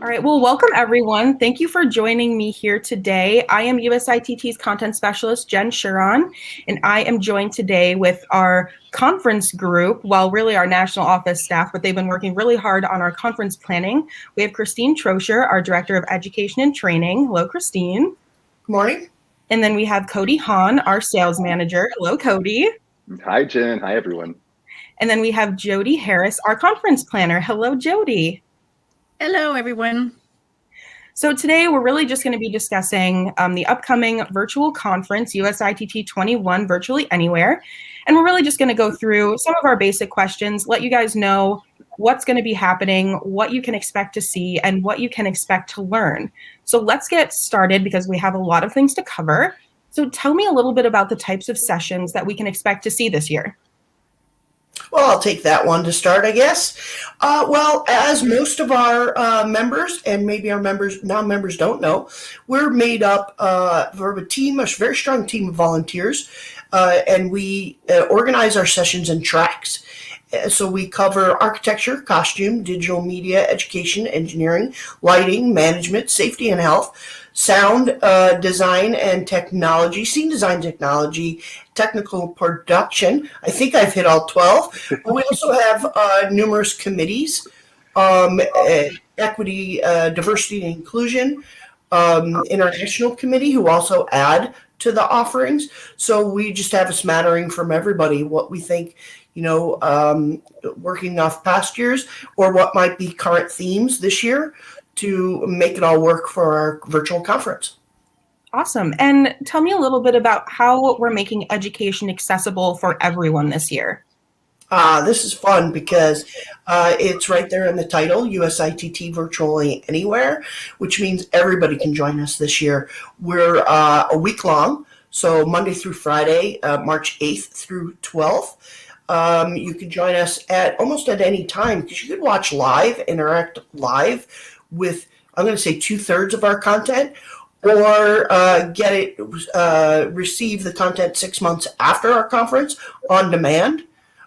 All right, well, welcome everyone. Thank you for joining me here today. I am USITT's content specialist, Jenn Shuron, and I am joined today with our conference group, well, really our national office staff, but they've been working really hard on our conference planning. We have Christine Troscher, our Director of Education and Training. Hello, Christine. Good morning. And then we have Cody Hann, our Sales Manager. Hello, Cody. Hi, Jen. Hi, everyone. And then we have Jody Harris, our Conference Planner. Hello, Jody. Hello, everyone. So today we're really just going to be discussing the upcoming virtual conference, USITT21 Virtually Anywhere. And we're really just going to go through some of our basic questions, let you guys know what's going to be happening, what you can expect to see, and what you can expect to learn. So let's get started because we have a lot of things to cover. So tell me a little bit about the types of sessions that we can expect to see this year. Well, I'll take that one to start, I guess. Well, as most of our members, and maybe our non-members don't know, we're made up of a team, a very strong team of volunteers, and we organize our sessions in tracks. So we cover architecture, costume, digital media, education, engineering, lighting, management, safety and health, sound design and technology, scene design technology, technical production. I think I've hit all 12. But we also have numerous committees, equity, diversity and inclusion, international committee who also add to the offerings. So we just have a smattering from everybody, what we think, working off past years or what might be current themes this year to make it all work for our virtual conference. Awesome. And tell me a little bit about how we're making education accessible for everyone this year. This is fun because it's right there in the title, USITT Virtually Anywhere, which means everybody can join us this year. We're a week long, so Monday through Friday, March 8th through 12th. You can join us at almost at any time because you could watch live, interact live with, I'm going to say 2/3 of our content, or receive the content 6 months after our conference on demand,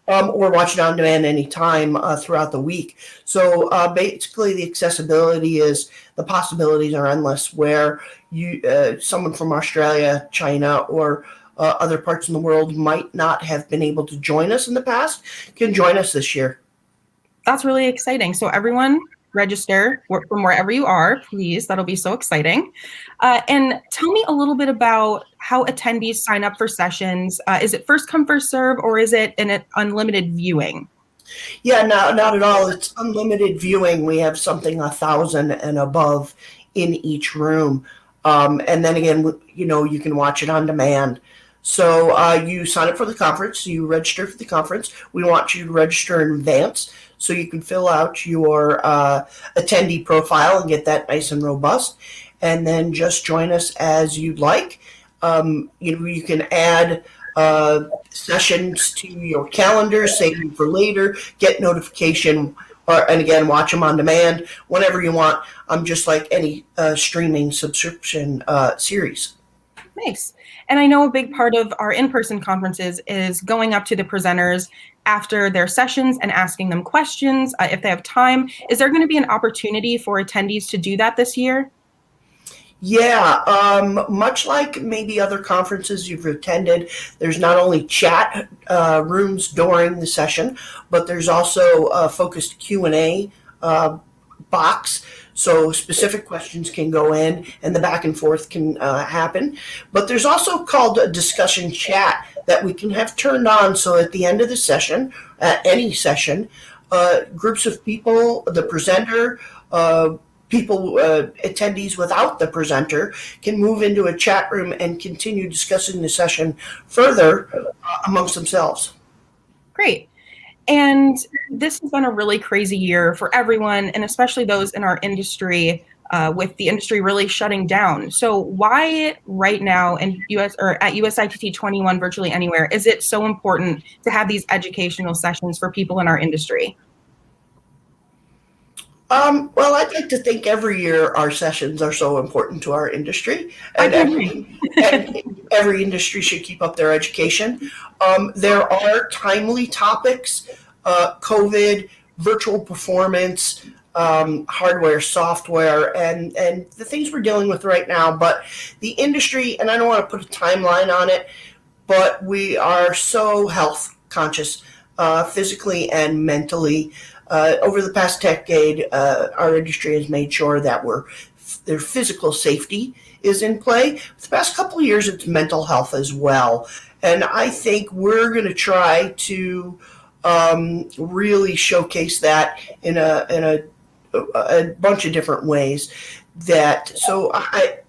or watch it on demand anytime throughout the week. So basically the accessibility is, the possibilities are endless where someone from Australia, China, or other parts in the world might not have been able to join us in the past can join us this year. That's really exciting. So everyone register from wherever you are, please. That'll be so exciting. And tell me a little bit about how attendees sign up for sessions. Is it first come, first serve, or is it an unlimited viewing? Yeah, not at all. It's unlimited viewing. We have something 1,000 and above in each room. And then again, you can watch it on demand. So you sign up for the conference, you register for the conference. We want you to register in advance so you can fill out your attendee profile and get that nice and robust. And then just join us as you'd like. You can add sessions to your calendar, save them for later, get notification, and again, watch them on demand whenever you want. Just like any streaming subscription series. Nice. And I know a big part of our in-person conferences is going up to the presenters after their sessions and asking them questions if they have time. Is there going to be an opportunity for attendees to do that this year? Yeah, much like maybe other conferences you've attended, there's not only chat rooms during the session, but there's also a focused Q&A box. So specific questions can go in and the back and forth can happen. But there's also called a discussion chat that we can have turned on. So at the end of the session, any session, groups of people, the presenter, attendees without the presenter can move into a chat room and continue discussing the session further amongst themselves. Great. And this has been a really crazy year for everyone, and especially those in our industry, with the industry really shutting down. So why right now at USITT21 Virtually Anywhere is it so important to have these educational sessions for people in our industry? Well, I'd like to think every year our sessions are so important to our industry, and every industry should keep up their education. There are timely topics, COVID, virtual performance, hardware, software, and the things we're dealing with right now. But the industry, and I don't want to put a timeline on it, but we are so health conscious, physically and mentally. Over the past decade, our industry has made sure that their physical safety is in play. For the past couple of years, it's mental health as well. And I think we're going to try to really showcase that in a bunch of different ways. So I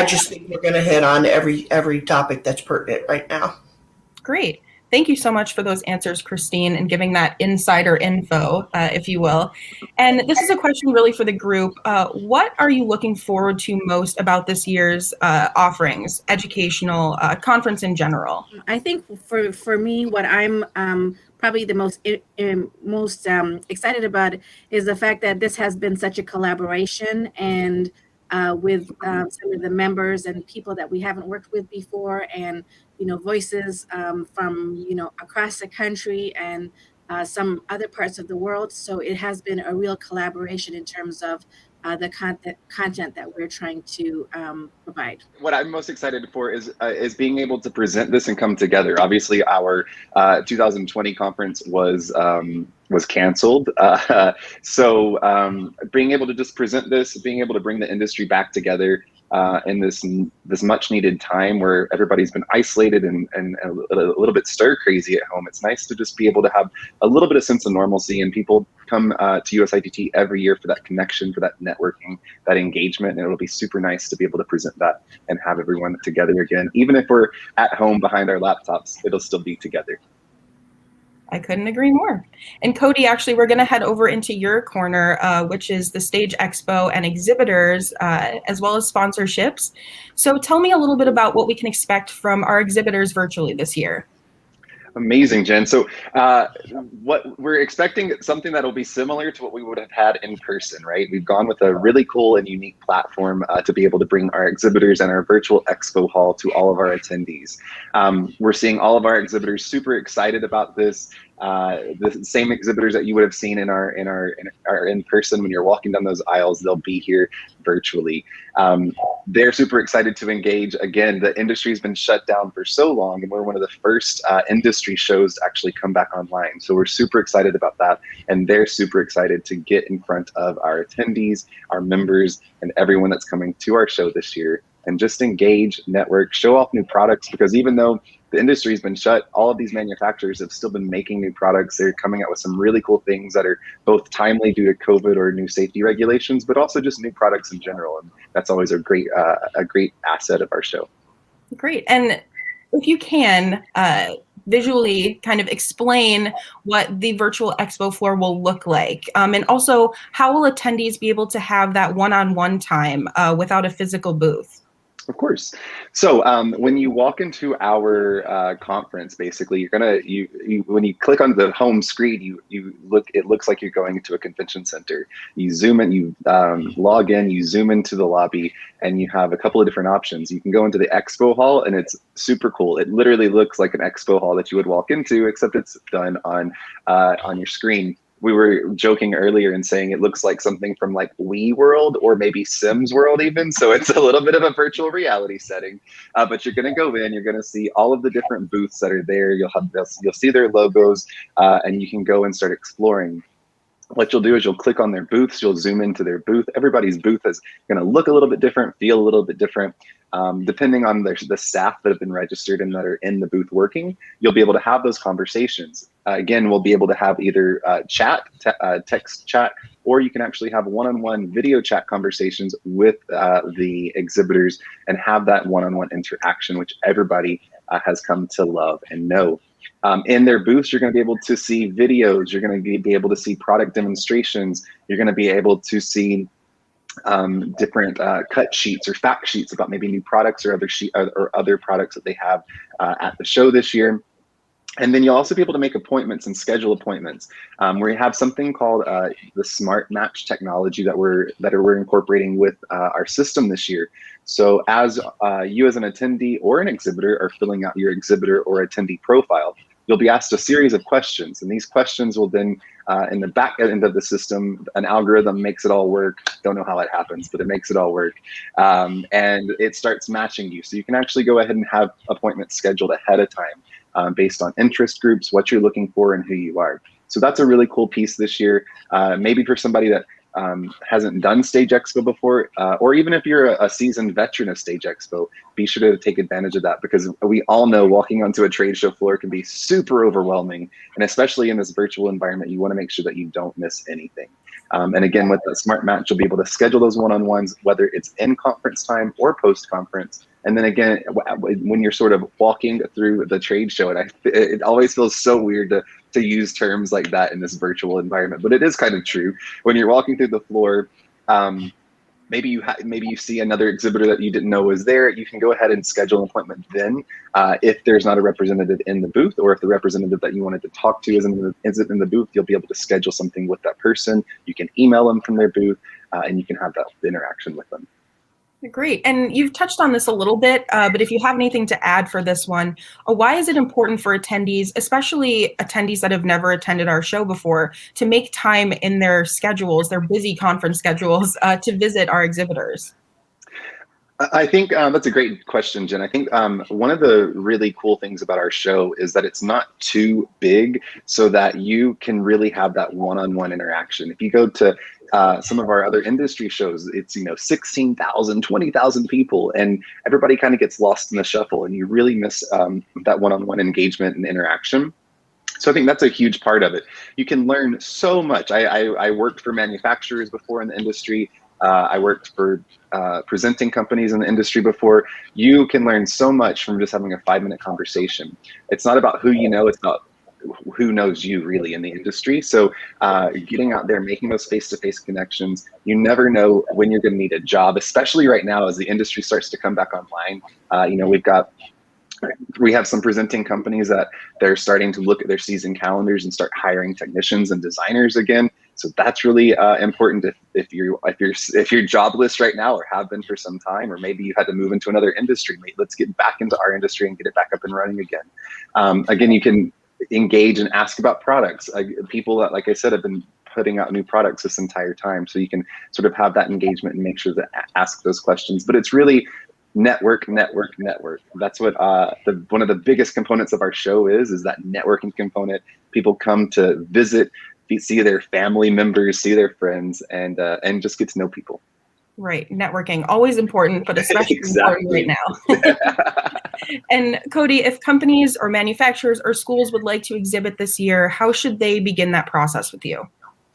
just think we're going to hit on every topic that's pertinent right now. Great. Thank you so much for those answers, Christine, and giving that insider info, if you will. And this is a question really for the group. What are you looking forward to most about this year's offerings, educational conference in general? I think for me, what I'm probably the most excited about is the fact that this has been such a collaboration and with some of the members and people that we haven't worked with before, and voices from across the country and some other parts of the world. So it has been a real collaboration in terms of the content that we're trying to provide. What I'm most excited for is being able to present this and come together. Obviously, our 2020 conference was canceled. So being able to just present this, being able to bring the industry back together in this much needed time where everybody's been isolated and a little bit stir crazy at home. It's nice to just be able to have a little bit of sense of normalcy, and people come to USITT every year for that connection, for that networking, that engagement. And it'll be super nice to be able to present that and have everyone together again. Even if we're at home behind our laptops, it'll still be together. I couldn't agree more. And Cody, actually, we're going to head over into your corner, which is the Stage Expo and exhibitors, as well as sponsorships. So tell me a little bit about what we can expect from our exhibitors virtually this year. Amazing, Jen. So what we're expecting something that'll be similar to what we would have had in person, right? We've gone with a really cool and unique platform to be able to bring our exhibitors and our virtual expo hall to all of our attendees. We're seeing all of our exhibitors super excited about this. The same exhibitors that you would have seen in our in person when you're walking down those aisles, they'll be here virtually. They're super excited to engage. Again, the industry's been shut down for so long, and we're one of the first industry shows to actually come back online. So we're super excited about that, and they're super excited to get in front of our attendees, our members, and everyone that's coming to our show this year, and just engage, network, show off new products, because even though the industry's been shut, all of these manufacturers have still been making new products. They're coming out with some really cool things that are both timely due to COVID or new safety regulations, but also just new products in general. And that's always a great asset of our show. Great. And if you can visually kind of explain what the virtual expo floor will look like, and also how will attendees be able to have that one-on-one time without a physical booth? Of course. So when you walk into our conference, basically, you're gonna when you click on the home screen, it looks like you're going into a convention center. You zoom in, you log in, you zoom into the lobby, and you have a couple of different options. You can go into the expo hall, and it's super cool. It literally looks like an expo hall that you would walk into, except it's done on your screen. We were joking earlier and saying it looks like something from like Wii World or maybe Sims World even. So it's a little bit of a virtual reality setting, but you're going to go in, you're going to see all of the different booths that are there. You'll see their logos, and you can go and start exploring. What you'll do is you'll click on their booths, you'll zoom into their booth. Everybody's booth is going to look a little bit different, feel a little bit different. Depending on the staff that have been registered and that are in the booth working, you'll be able to have those conversations. Again, we'll be able to have either text chat, or you can actually have one-on-one video chat conversations with the exhibitors and have that one-on-one interaction, which everybody has come to love and know. In their booths, you're going to be able to see videos, you're going to be able to see product demonstrations, you're going to be able to see different cut sheets or fact sheets about maybe new products or other products that they have at the show this year. And then you'll also be able to make appointments and schedule appointments. We have something called the Smart Match technology that we're incorporating with our system this year. So as you as an attendee or an exhibitor are filling out your exhibitor or attendee profile, you'll be asked a series of questions, and these questions will then, in the back end of the system, an algorithm makes it all work. Don't know how it happens, but it makes it all work. And it starts matching you. So you can actually go ahead and have appointments scheduled ahead of time based on interest groups, what you're looking for, and who you are. So that's a really cool piece this year. Maybe for somebody that hasn't done Stage Expo before, or even if you're a seasoned veteran of Stage Expo, be sure to take advantage of that, because we all know walking onto a trade show floor can be super overwhelming. And especially in this virtual environment, you want to make sure that you don't miss anything. And again, with the Smart Match, you'll be able to schedule those one-on-ones, whether it's in conference time or post-conference. And then again, when you're sort of walking through the trade show, and it always feels so weird to use terms like that in this virtual environment, but it is kind of true. When you're walking through the floor, maybe you see another exhibitor that you didn't know was there. You can go ahead and schedule an appointment then, if there's not a representative in the booth, or if the representative that you wanted to talk to isn't in the booth, you'll be able to schedule something with that person. You can email them from their booth, and you can have that interaction with them. Great. And you've touched on this a little bit, but if you have anything to add for this one, why is it important for attendees, especially attendees that have never attended our show before, to make time in their schedules, their busy conference schedules, to visit our exhibitors? I think that's a great question, Jen. I think one of the really cool things about our show is that it's not too big, so that you can really have that one-on-one interaction. If you go to some of our other industry shows, it's 16,000, 20,000 people, and everybody kind of gets lost in the shuffle, and you really miss that one-on-one engagement and interaction. So I think that's a huge part of it. You can learn so much. I worked for manufacturers before in the industry. I worked for presenting companies in the industry before. You can learn so much from just having a 5-minute conversation. It's not about who you know, it's about who knows you really in the industry. So getting out there, making those face-to-face connections. You never know when you're going to need a job, especially right now as the industry starts to come back online. We have some presenting companies that they're starting to look at their season calendars and start hiring technicians and designers again. So that's really important if you're jobless right now, or have been for some time, or maybe you had to move into another industry. Let's get back into our industry and get it back up and running again. Again, you can engage and ask about products. People that, like I said, have been putting out new products this entire time. So you can sort of have that engagement and make sure to ask those questions. But it's really network. That's what one of the biggest components of our show is that networking component. People come to visit, see their family members, see their friends, and just get to know people. Right. Networking, always important, but especially important right now. And Cody, if companies or manufacturers or schools would like to exhibit this year, how should they begin that process with you?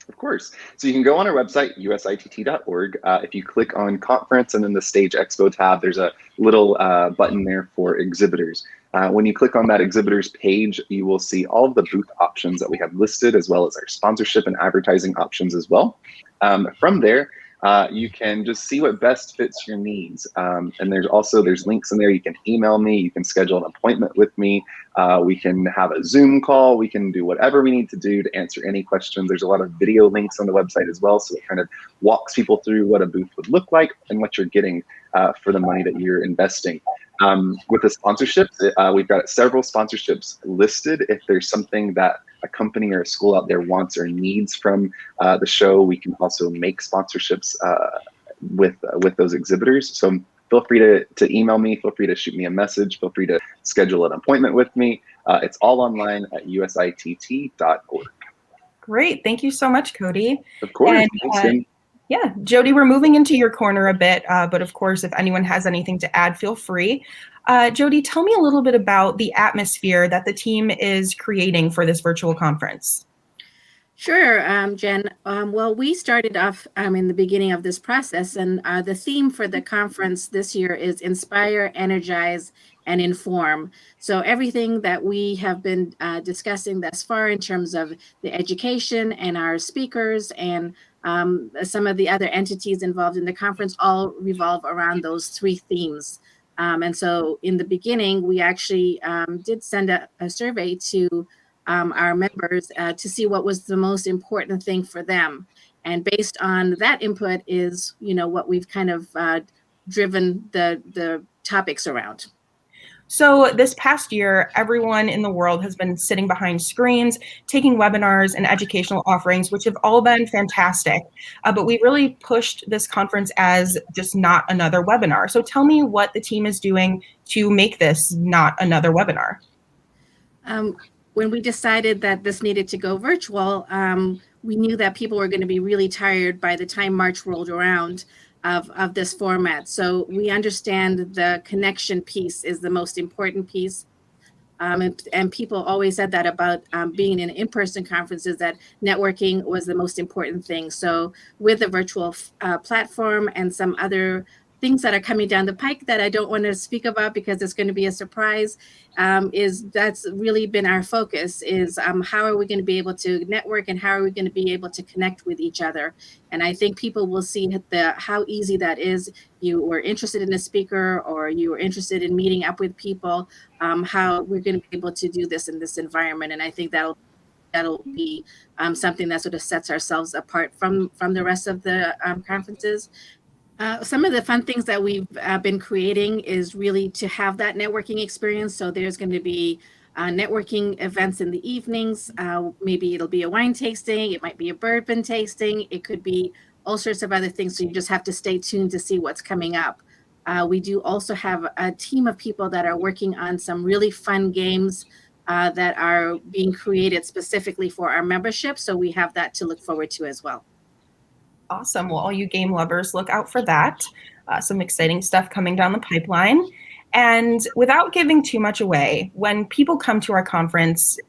Of course. So you can go on our website, USITT.org. If you click on Conference and then the Stage Expo tab, there's a little button there for exhibitors. When you click on that exhibitors page, you will see all of the booth options that we have listed, as well as our sponsorship and advertising options as well. From there, you can just see what best fits your needs. And there's links in there. You can email me, you can schedule an appointment with me. We can have a Zoom call. We can do whatever we need to do to answer any questions. There's a lot of video links on the website as well. So it kind of walks people through what a booth would look like and what you're getting for the money that you're investing. With the sponsorships, we've got several sponsorships listed. If there's something that a company or a school out there wants or needs from the show, we can also make sponsorships with those exhibitors. So feel free to email me, feel free to shoot me a message, feel free to schedule an appointment with me. It's all online at USITT.org. Great. Thank you so much, Cody. Of course. And, thanks, Jen. Yeah, Jody, we're moving into your corner a bit, but of course, if anyone has anything to add, feel free. Jody, tell me a little bit about the atmosphere that the team is creating for this virtual conference. Sure, Jen. Well, we started off in the beginning of this process, and the theme for the conference this year is Inspire, Energize, and Inform. So everything that we have been discussing thus far in terms of the education and our speakers and some of the other entities involved in the conference all revolve around those 3 themes. And so in the beginning, we actually did send a survey to our members to see what was the most important thing for them. And based on that input is, what we've kind of driven the topics around. So this past year, everyone in the world has been sitting behind screens, taking webinars and educational offerings, which have all been fantastic. But we really pushed this conference as just not another webinar. So tell me what the team is doing to make this not another webinar. When we decided that this needed to go virtual, we knew that people were going to be really tired by the time March rolled around of this format. So we understand the connection piece is the most important piece. And people always said that about being in in-person conferences, that networking was the most important thing. So with the virtual platform and some other things that are coming down the pike that I don't want to speak about because it's going to be a surprise, that's really been our focus, is how are we going to be able to network and how are we going to be able to connect with each other. And I think people will see how easy that is. You were interested in a speaker or you were interested in meeting up with people, how we're going to be able to do this in this environment. And I think that'll be something that sort of sets ourselves apart from the rest of the conferences. Some of the fun things that we've been creating is really to have that networking experience. So there's going to be networking events in the evenings. Maybe it'll be a wine tasting. It might be a bourbon tasting. It could be all sorts of other things. So you just have to stay tuned to see what's coming up. We do also have a team of people that are working on some really fun games that are being created specifically for our membership. So we have that to look forward to as well. Awesome. Well, all you game lovers, look out for that. Some exciting stuff coming down the pipeline. And without giving too much away, when people come to our conference,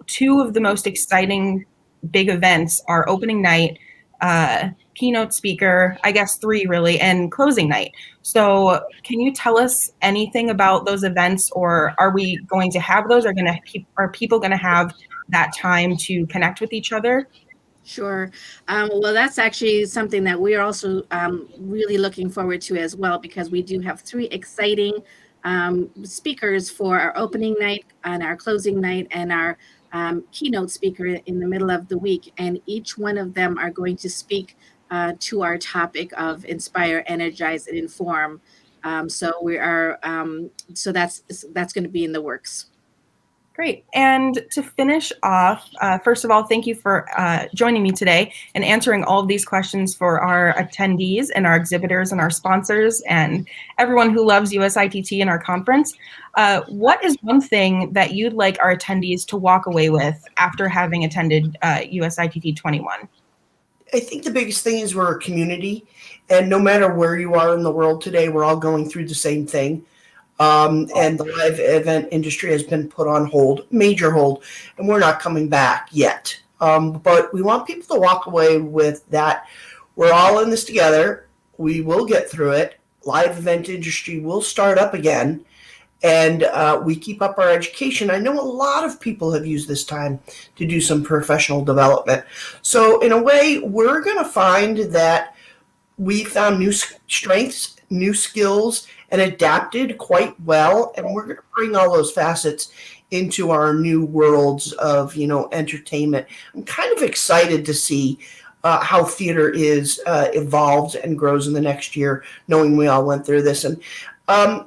two of the most exciting big events are opening night, keynote speaker, I guess three really, and closing night. So can you tell us anything about those events, or are we going to have those? Are people going to have that time to connect with each other? Sure. Well, that's actually something that we're also really looking forward to as well, because we do have three exciting speakers for our opening night and our closing night and our keynote speaker in the middle of the week. And each one of them are going to speak to our topic of inspire, energize, and inform. So that's going to be in the works. Great. And to finish off, first of all, thank you for joining me today and answering all of these questions for our attendees and our exhibitors and our sponsors and everyone who loves USITT and our conference. What is one thing that you'd like our attendees to walk away with after having attended USITT 21? I think the biggest thing is we're a community, and no matter where you are in the world today, we're all going through the same thing. And the live event industry has been put on hold, major hold, and we're not coming back yet. But we want people to walk away with that. We're all in this together. We will get through it. Live event industry will start up again, and we keep up our education. I know a lot of people have used this time to do some professional development. So in a way, we're going to find that we found new strengths, new skills, and adapted quite well. And we're going to bring all those facets into our new worlds of, entertainment. I'm kind of excited to see how theater is evolves and grows in the next year, knowing we all went through this. And I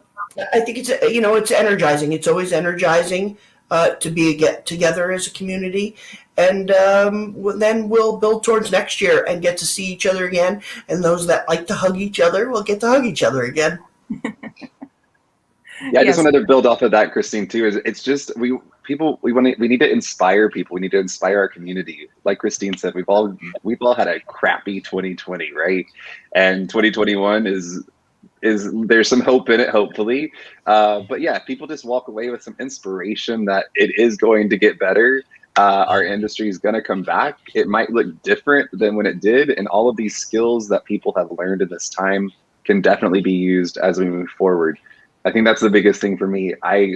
think it's energizing. It's always energizing to get together as a community. And then we'll build towards next year and get to see each other again. And those that like to hug each other will get to hug each other again. Yeah, I just wanted to build off of that, Christine, too. It's just we need to inspire people. We need to inspire our community. Like Christine said, we've all had a crappy 2020, right? And 2021 is there's some hope in it, hopefully. But yeah, people just walk away with some inspiration that it is going to get better. Our industry is going to come back. It might look different than when it did, and all of these skills that people have learned in this time can definitely be used as we move forward. I think that's the biggest thing for me. I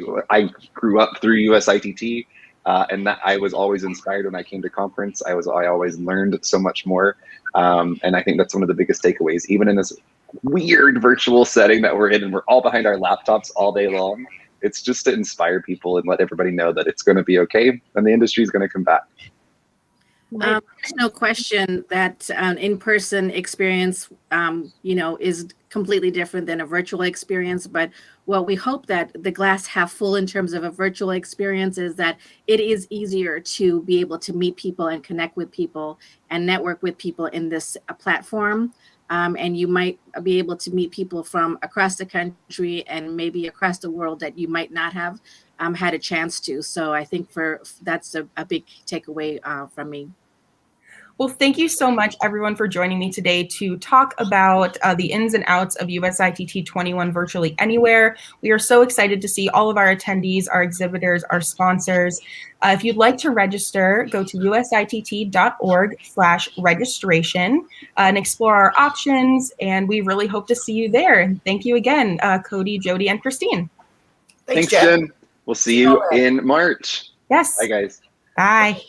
grew up through USITT, and that I was always inspired when I came to conference. I always learned so much more, and I think that's one of the biggest takeaways. Even in this weird virtual setting that we're in, and we're all behind our laptops all day long, it's just to inspire people and let everybody know that it's going to be okay, and the industry is going to come back. There's no question that in-person experience, is completely different than a virtual experience. But what we hope that the glass half full in terms of a virtual experience is that it is easier to be able to meet people and connect with people and network with people in this platform. And you might be able to meet people from across the country and maybe across the world that you might not have had a chance to. So I think that's a big takeaway from me. Well, thank you so much, everyone, for joining me today to talk about the ins and outs of USITT 21 Virtually Anywhere. We are so excited to see all of our attendees, our exhibitors, our sponsors. If you'd like to register, go to usitt.org/registration and explore our options. And we really hope to see you there. And thank you again, Cody, Jody, and Christine. Thanks, Jen. We'll see you in March. Yes. Bye, guys. Bye.